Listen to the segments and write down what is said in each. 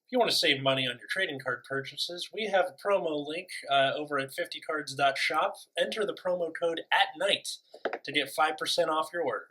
If you want to save money on your trading card purchases, we have a promo link over at 50cards.shop. Enter the promo code ATNIGHT to get 5% off your order.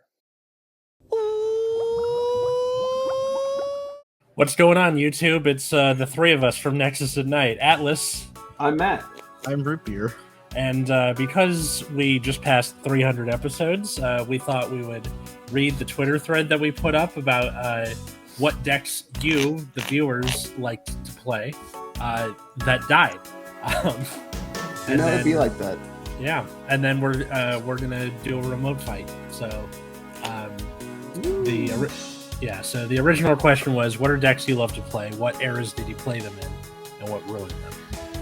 What's going on, YouTube? It's the three of us from Nexus at Night. Atlas. I'm Matt. I'm Root Beer. And because we just passed 300 episodes, we thought we would read the Twitter thread that we put up about what decks you, the viewers, liked to play that died. And it'd be like that. Yeah, and then we're gonna do a remote fight. So the original question was, what are decks you love to play? What eras did you play them in, and what ruined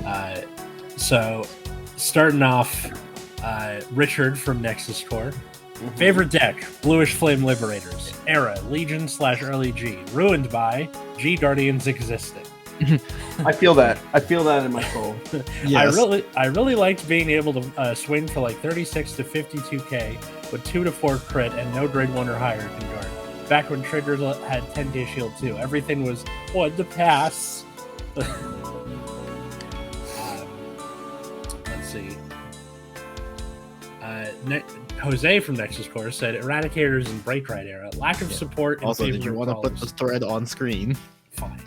them? So starting off, Richard from Nexus Core. Favorite deck, Bluish Flame Liberators. Era, Legion/early G. Ruined by G Guardians existing. I feel that. I feel that in my soul. Yes. I really liked being able to swing for like 36 to 52k with 2 to 4 crit and no grade 1 or higher can guard. Back when triggers had 10k shield too. Everything was one to pass. Let's see. Jose from Nexus Core said Eradicators and Break Ride era. Lack of support. Also, did you want to put this thread on screen? Fine.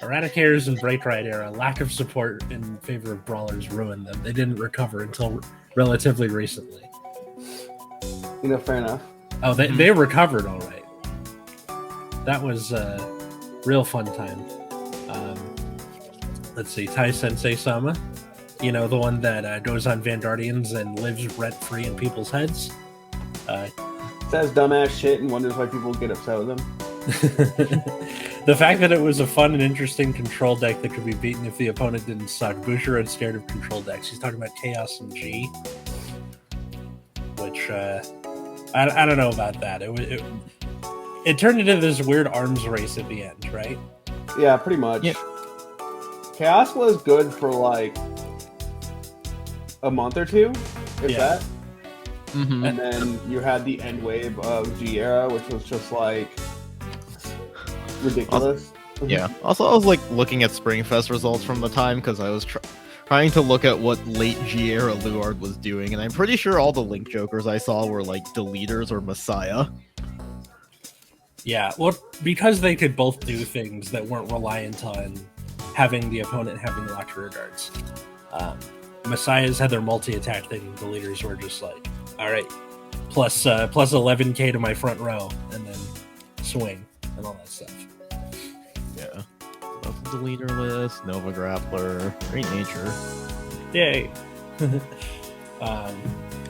Eradicators and Break Ride era. Lack of support in favor of Brawlers ruined them. They didn't recover until relatively recently. Fair enough. Oh, they recovered all right. That was a real fun time. Let's see. Tai Sensei Sama. You know, the one that goes on Vanguardians and lives rent-free in people's heads. Says dumbass shit and wonders why people get upset with him. The fact that it was a fun and interesting control deck that could be beaten if the opponent didn't suck. Boucher is scared of control decks. He's talking about Chaos and G. Which, I don't know about that. It turned into this weird arms race at the end, right? Yeah, pretty much. Yeah. Chaos was good for like a month or two, if that. Mm-hmm. And then you had the end wave of G era, which was just like ridiculous. Yeah. Also, I was like looking at Springfest results from the time because I was trying to look at what late G era Luard was doing, and I'm pretty sure all the Link Jokers I saw were like Deleters or Messiah. Yeah, well, because they could both do things that weren't reliant on having the opponent having locked rear guards. Messiahs had their multi-attack thing, and the leaders were just like, all right, plus 11k to my front row, and then swing, and all that stuff. Yeah. The leader list, Nova Grappler, Great Nature. Yay!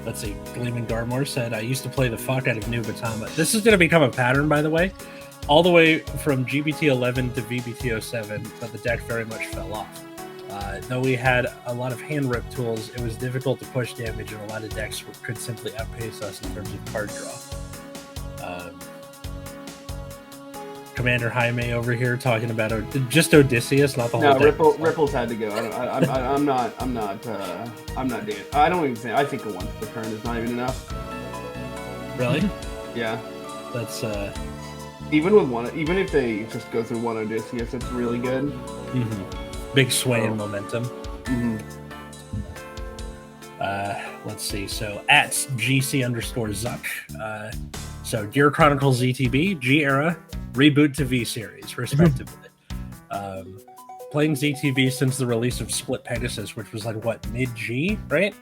Let's see, Gleaming Darmore said, I used to play the fuck out of Nubatama. This is going to become a pattern, by the way. All the way from GBT 11 to VBT 07, but the deck very much fell off. Though we had a lot of hand rip tools, it was difficult to push damage, and a lot of decks could simply outpace us in terms of card draw. Commander Jaime over here talking about just Odysseus, not the whole deck. Ripples had to go. I'm not doing. I don't even think. I think a once per turn is not even enough. Really? Yeah. That's even with one. Even if they just go through one Odysseus, it's really good. Mm-hmm. Big sway in momentum. Mm-hmm. Let's see. So at GC_Zuck. So Gear Chronicles ZTB, G era, reboot to V series, respectively. Playing ZTB since the release of Split Pegasus, which was like what, mid G, right?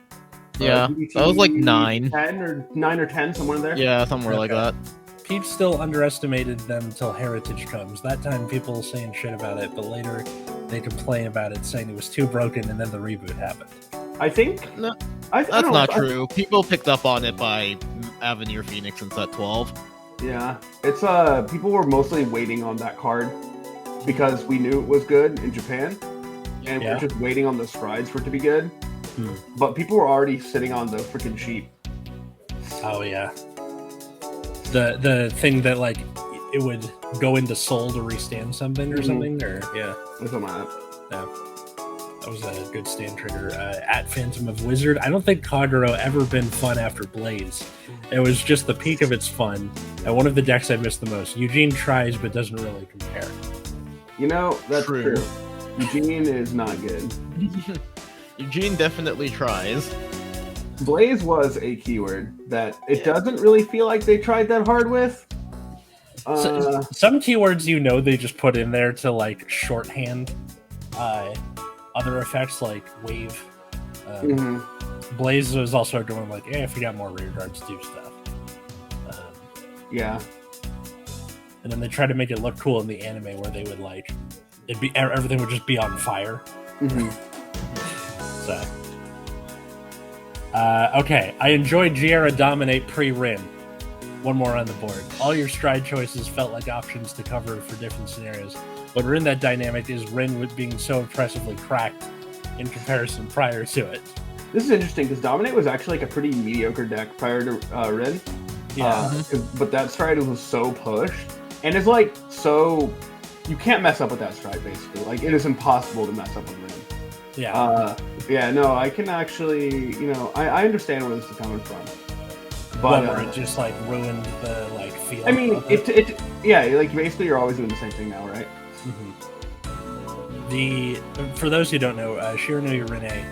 Yeah, that was like 9. 9 or 10, somewhere in there. Yeah, somewhere like that. Peeps still underestimated them until Heritage comes. That time people saying shit about it, but later they complain about it, saying it was too broken, and then the reboot happened. I think no, that's not true. People picked up on it by Avenir Phoenix in set 12. Yeah, it's people were mostly waiting on that card because we knew it was good in Japan, and we're just waiting on the strides for it to be good. But people were already sitting on the freaking sheep. Oh yeah, the thing that like it would go into soul to restand something or something, or something like that. yeah. That was a good stand trigger. At Phantom of Wizard, I don't think Kagero ever been fun after Blaze. It was just the peak of its fun, and one of the decks I missed the most. Eugene tries, but doesn't really compare. You know, that's true. Eugene is not good. Eugene definitely tries. Blaze was a keyword that it doesn't really feel like they tried that hard with. Some keywords, they just put in there to like shorthand other effects like wave. Blaze was also doing like, if you got more rear guards, do stuff. Yeah. And then they tried to make it look cool in the anime where they would like, everything would just be on fire. So. Okay, I enjoyed Giera Dominate pre-Rin. One more on the board. All your stride choices felt like options to cover for different scenarios. What Rin that dynamic is Rin with being so impressively cracked in comparison prior to it. This is interesting because Dominate was actually like a pretty mediocre deck prior to Rin. Yeah. But that stride was so pushed. And it's like so... You can't mess up with that stride, basically. Like, it is impossible to mess up with Rin. Yeah. No, I can actually, I understand where this is coming from. But where it just like ruined the like feel. I mean, like basically you're always doing the same thing now, right? For those who don't know, Shirano Urine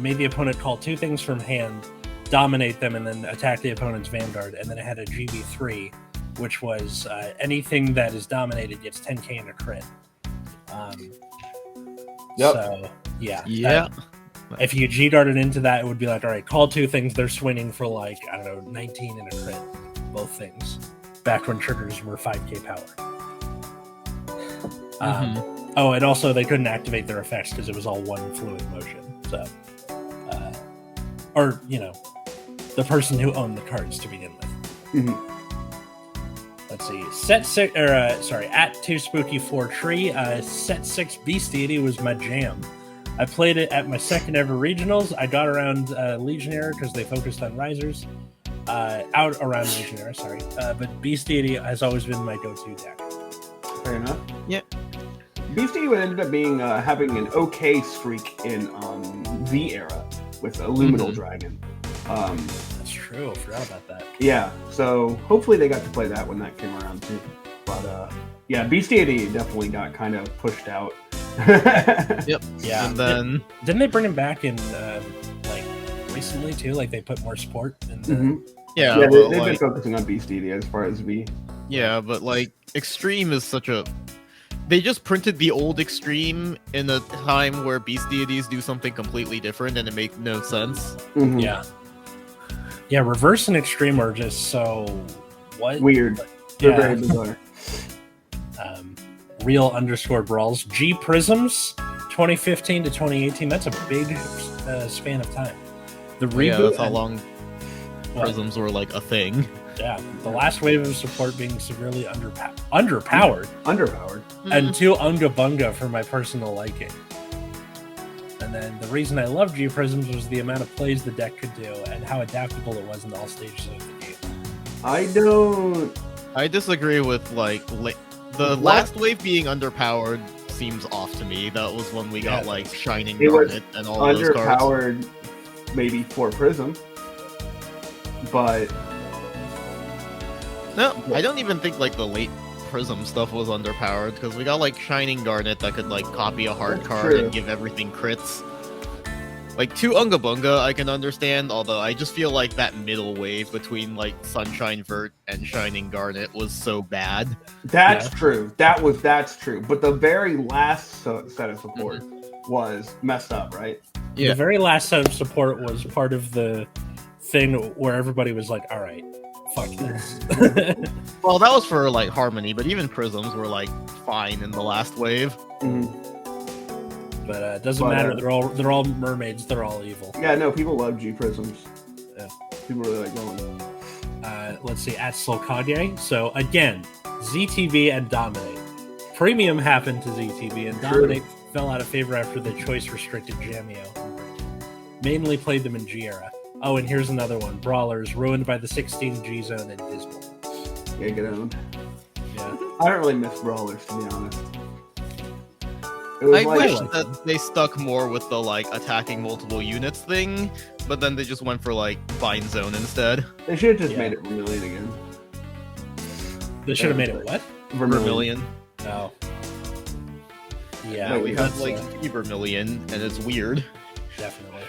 made the opponent call 2 things from hand, dominate them, and then attack the opponent's vanguard, and then it had a GB3, which was anything that is dominated gets 10k in a crit. So yeah. If you G-darted into that, it would be like, all right, call 2 things. They're swinging for like, I don't know, 19 in a crit. Both things. Back when triggers were 5k power. And also they couldn't activate their effects because it was all one fluid motion. So, the person who owned the cards to begin with. Let's see. At 2 Spooky 4 Tree. Set 6 Beast Deity was my jam. I played it at my second ever regionals. I got around Legionnaire because they focused on risers. Out around Legionnaire, sorry. But Beast Deity has always been my go-to deck. Fair enough. Yeah. Beast Deity would end up being having an okay streak in V era with Illuminal Dragon. That's true. I forgot about that. Yeah. So hopefully they got to play that when that came around too. But Beast Deity definitely got kind of pushed out. Yep. Yeah. And then didn't they bring him back in like recently too? Like they put more support in the... Yeah, they've been focusing on Beast Deity as far as V. Yeah, but like Extreme is such a... They just printed the old Extreme in a time where Beast Deities do something completely different and it makes no sense. Yeah. Yeah, Reverse and Extreme are just so... Weird. They're very bizarre. Real _ Brawls. G Prisms, 2015 to 2018. That's a big span of time. The reboot. That's how long Prisms were like a thing. Yeah, the last wave of support being severely underpowered. And 2 Unga Bunga for my personal liking. And then the reason I loved G Prisms was the amount of plays the deck could do and how adaptable it was in all stages of the game. I disagree with the last wave being underpowered seems off to me. That was when we got like Shining Garnet and all those cards. Underpowered maybe for Prism. But no, I don't even think like the late Prism stuff was underpowered because we got like Shining Garnet that could like copy a hard card and give everything crits. Like 2 Unga Bunga I can understand, although I just feel like that middle wave between like Sunshine Vert and Shining Garnet was so bad. That's true. That's true. But the very last set of support was messed up, right? Yeah. The very last set of support was part of the thing where everybody was like, all right, fuck this. Well, that was for like Harmony, but even Prisms were like fine in the last wave. But it doesn't matter. They're all mermaids. They're all evil. Yeah, no, people love G Prisms. Yeah, people really like going. Let's see, at Slokage. So again, ZTV and Dominate. Premium happened to ZTV, and Dominate fell out of favor after the choice restricted Jamio. Mainly played them in G era. Oh, and here's another one. Brawlers, ruined by the 16 G zone and Dismal. Yeah, get owned. Yeah. I don't really miss Brawlers, to be honest. I wish that they stuck more with the like attacking multiple units thing, but then they just went for like bind zone instead. They should have just made it Vermilion again. They should have made it what? Vermilion. Oh. Yeah, no, we have like Vermilion, and it's weird. Definitely.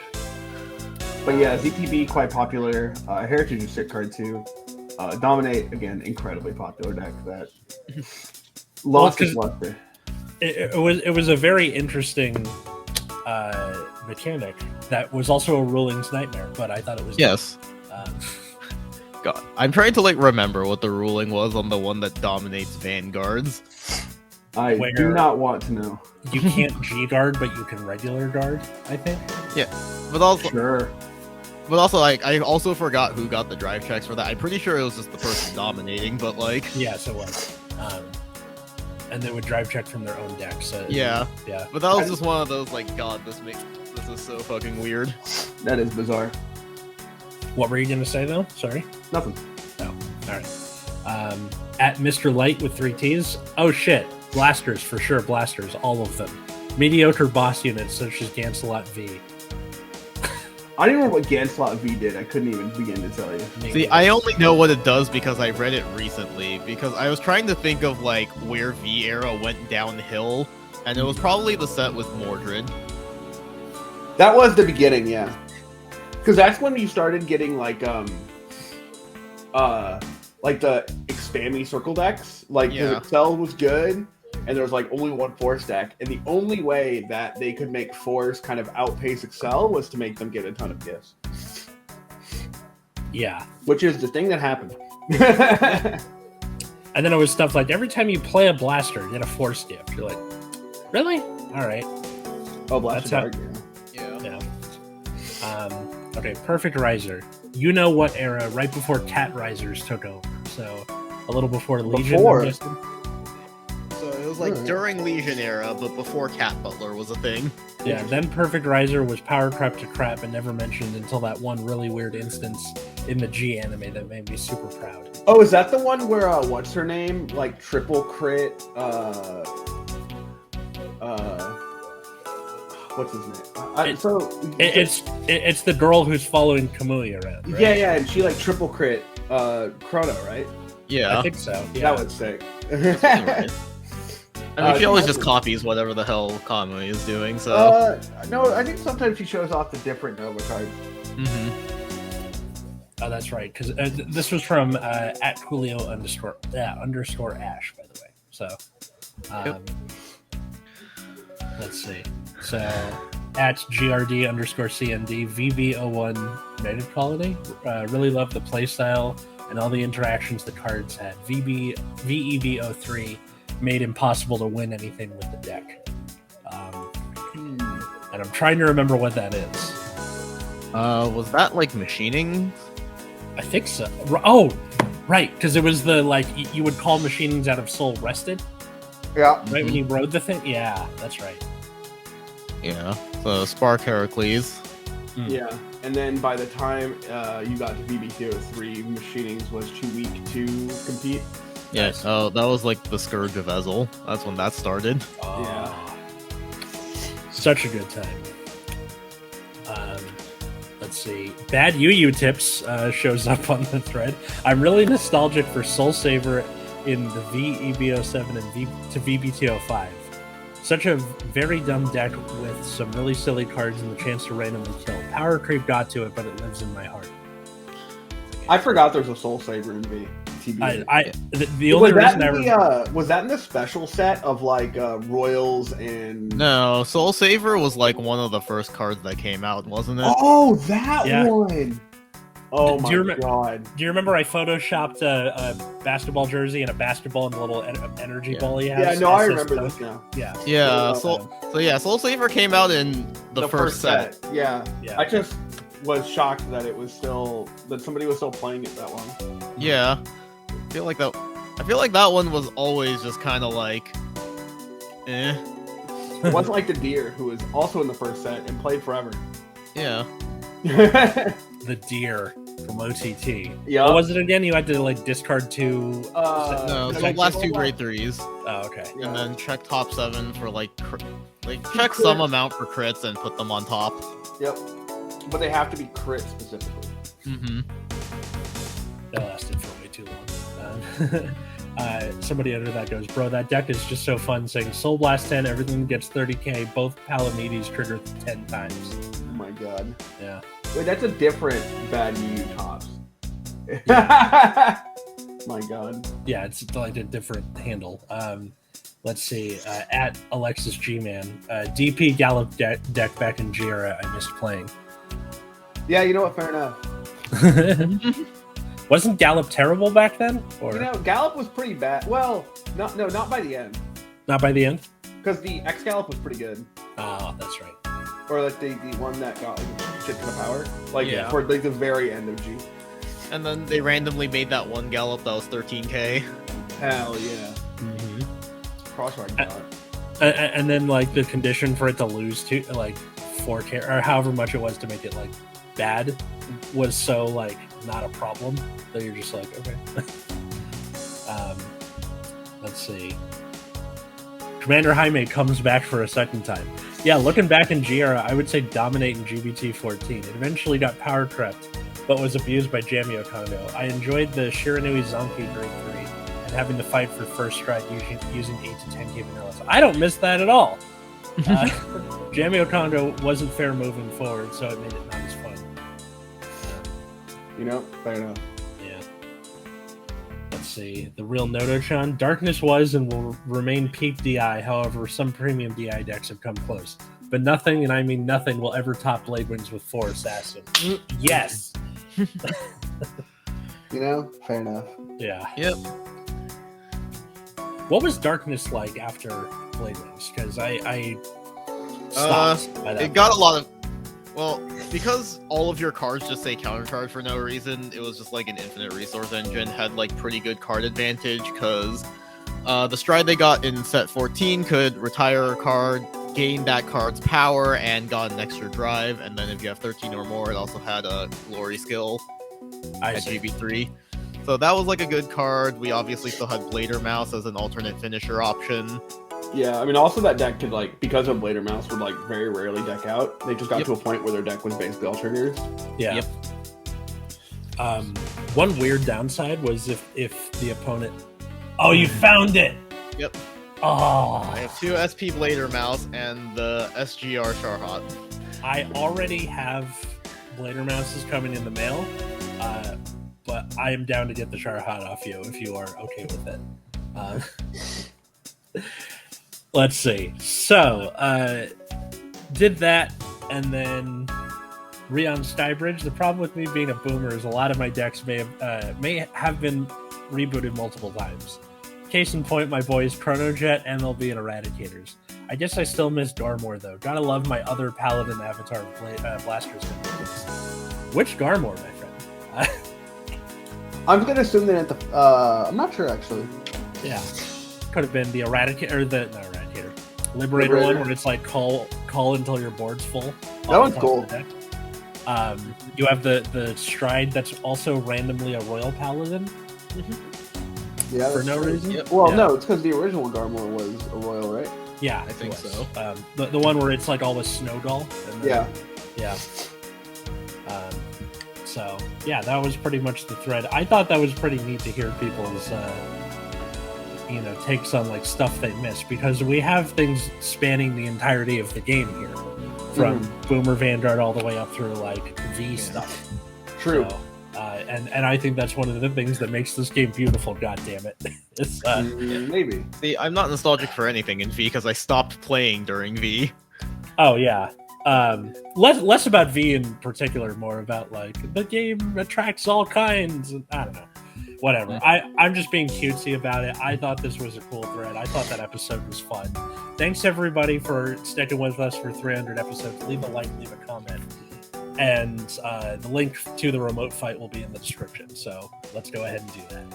But yeah, ZTB quite popular. Heritage is sick card too. Dominate again, incredibly popular deck that lost its luster. It was a very interesting mechanic that was also a ruling's nightmare, but I thought it was God, I'm trying to like remember what the ruling was on the one that dominates vanguards. I do not want to know. You can't G guard, but you can regular guard, I think. Yeah, but also sure. But also, like, I also forgot who got the drive checks for that. I'm pretty sure it was just the person dominating, but like, yes, it was. And they would drive check from their own deck. So yeah. But that was just one of those like, God, this is so fucking weird. That is bizarre. What were you gonna say though? Sorry. Nothing. Oh, all right. At Mr. Light with 3 T's. Oh shit, blasters for sure. Blasters, all of them. Mediocre boss units such as Gancelot V. I don't even know what Gancelot V did. I couldn't even begin to tell you. See, I only know what it does because I read it recently. Because I was trying to think of like where V era went downhill, and it was probably the set with Mordred. That was the beginning, yeah. Because that's when you started getting like the expanding circle decks. Like Excel was good, and there was like only one force deck, and the only way that they could make force kind of outpace Excel was to make them get a ton of gifts. Yeah, which is the thing that happened. And then it was stuff like every time you play a blaster, get a force gift. You're like, really? All right. Oh, blaster. Yeah. Okay, Perfect Riser. You know what era? Right before Cat Risers took over. So a little before Legion. So it was like during Legion era, but before Cat Butler was a thing. Yeah, then Perfect Riser was power crept to crap and never mentioned until that one really weird instance in the G anime that made me super proud. Oh, is that the one where what's her name? Like triple crit what's his name? It's the girl who's following Kamui around, right? Yeah, and she like triple crit Chrono, right? Yeah. I think so. Yeah. That was sick. Right. I mean, she always just copies whatever the hell Kamui is doing, so... no, I think sometimes she shows off the different Nova cards. Oh, that's right, because this was from at Julio underscore Ash, by the way. So, let's see. So, at GRD underscore CND, VB01 Native Colony. Really loved the playstyle and all the interactions the cards had. VEB03 made impossible to win anything with the deck. And I'm trying to remember what that is. Was that like machining? I think so. Oh, right, because it was the like you would call machinings out of Soul Rested. Yeah. Right when you rode the thing. Yeah, that's right. Yeah. So Spark Heracles. Yeah, and then by the time you got to VB03, machinings was too weak to compete. Yes. Oh, that was like the Scourge of Ezel. That's when that started. Yeah. Such a good time. Let's see. Bad UU Tips shows up on the thread. I'm really nostalgic for Soul Saver in the VEB07 and to VBT05. Such a very dumb deck with some really silly cards and the chance to randomly kill. Power creep got to it, but it lives in my heart. I forgot there's a Soul Saver in VTB. The only reason was that in the special set of like Royals and no, Soul Saver was like one of the first cards that came out, wasn't it? Oh, that one. Oh my god! Do you remember I photoshopped a basketball jersey and a basketball and a little energy ball he has? Yeah, no, I remember this now. Yeah. Soul Saver came out in the first set. Yeah. I just was shocked that it was that somebody was still playing it that long. Yeah. I feel like that one was always just kind of like, eh. It wasn't like the Deer, who was also in the first set and played forever. Yeah. The Deer from OTT. Yeah. What was it again? You had to like discard 2. No, so last 2 grade 3s. Oh, okay. And then check top 7 for like check some amount for crits and put them on top. Yep. But they have to be crit specifically. Mm-hmm. That lasted for way too long. Somebody under that goes, bro, that deck is just so fun saying Soul Blast 10, everything gets 30k, both Palamides trigger 10 times. Oh my god. Yeah. Wait, that's a different bad Yu tops. My god. Yeah, it's like a different handle. Let's see. At Alexis G-Man. DP Gallop deck back in Jira I missed playing. Yeah, you know what? Fair enough. Wasn't Gallop terrible back then? Or You know, Gallop was pretty bad. Well, not by the end. not by the end? Because the X Gallop was pretty good. Oh, that's right. Or like the one that got like shit to the power. Like Yeah. for like the very end of G. And then they randomly made that one Gallop that was 13k. Hell yeah. Mm-hmm. Crossride got. And then like the condition for it to lose to like 4k or however much it was to make it like bad was so like not a problem that you're just like okay. Let's see. Commander Jaime comes back for a second time. Yeah, looking back in Giera, I would say dominate in GBT 14. It eventually got power crept, but was abused by Jamio Kondo. I enjoyed the Shiranui Zonki grade 3 and having to fight for first stride using 8 to 10k vanillas. I don't miss that at all. Jamio Kondo wasn't fair moving forward, so it made it not as fun. You know, fair enough. Yeah. Let's see. The real Noto-chan. Darkness was and will remain peak DI, however, some premium DI decks have come close. But nothing, and I mean nothing, will ever top Blade Wings with 4 Assassin. Yes! You know, fair enough. Yeah. Yep. What was Darkness like after Blade Wings? Because I stopped by that It got a lot of... Well, because all of your cards just say counter card for no reason, it was just like an infinite resource engine, had like pretty good card advantage, because the stride they got in set 14 could retire a card, gain that card's power, and got an extra drive, and then if you have 13 or more, it also had a glory skill at GB3. So that was like a good card. We obviously still had Blader Mouse as an alternate finisher option. Yeah, I mean, also that deck could, like, because of Blader Mouse, would, like, very rarely deck out. They just got to a point where their deck was basically all triggers. Yeah. Yep. One weird downside was if the opponent... Oh, you found it! Yep. Oh. I have 2 SP Blader Mouse and the SGR Sharhot. I already have Blader Mouses coming in the mail, but I am down to get the Sharhot off you if you are okay with it. Let's see. So, did that, and then Rion Skybridge. The problem with me being a boomer is a lot of my decks may have been rebooted multiple times. Case in point, my boys Chronojet, MLB, and Eradicators. I guess I still miss Garmor, though. Gotta love my other Paladin avatar blasters. Which Garmor, my friend? I'm gonna assume that at the... I'm not sure, actually. Yeah. Could have been the Eradicator, or the... Not Eradicator. Liberator one, where it's like call until your board's full. That one's cool. You have the Stride that's also randomly a Royal Paladin. Yeah, for no reason. Yep. Well, Yeah. no, it's because the original Garmor was a Royal, right? Yeah, I think it was. so. The one where it's like all the Snowdoll. And then, Yeah. So yeah, that was pretty much the thread. I thought that was pretty neat to hear people's takes on like stuff they missed, because we have things spanning the entirety of the game here, from Boomer Vanguard all the way up through like V stuff. True. So, and I think that's one of the things that makes this game beautiful. God damn it! It's maybe. See, I'm not nostalgic for anything in V because I stopped playing during V. Oh yeah. Less about V in particular, more about like the game attracts all kinds. I don't know. Whatever. I'm just being cutesy about it. I thought this was a cool thread. I thought that episode was fun. Thanks everybody for sticking with us for 300 episodes. Leave a like, leave a comment. And the link to the remote fight will be in the description. So let's go ahead and do that.